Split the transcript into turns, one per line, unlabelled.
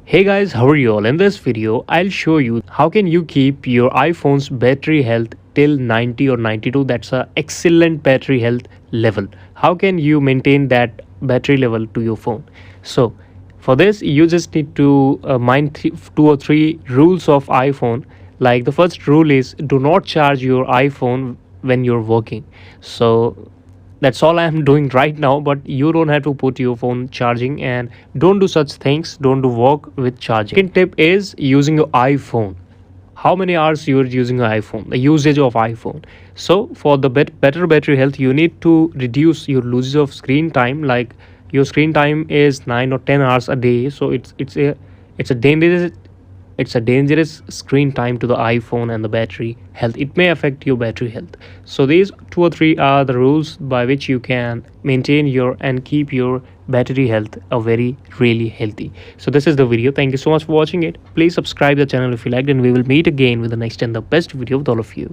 Hey guys, how are you all? In this video, I'll show you how can you keep your iPhone's battery health till 90 or 92. That's a excellent battery health level. How can you maintain that battery level to your phone? So, for this, you just need to mind two or three rules of iPhone. Like the first rule is do not charge your iPhone when you're working. So that's all I am doing right now, but you don't have to put your phone charging, and don't do such things. Don't do work with charging. Second tip is using your iPhone. How many hours you're using your iPhone, the usage of iPhone. So for the better battery health, you need to reduce your usage of screen time. Like your screen time is 9 or 10 hours a day, so it's a dangerous screen time to the iPhone and the battery health. It may affect your battery health. So these two or three are the rules by which you can maintain your and keep your battery health a very really healthy. So this is the video. Thank you so much for watching it. Please subscribe the channel if you liked, and we will meet again with the next and the best video with all of you.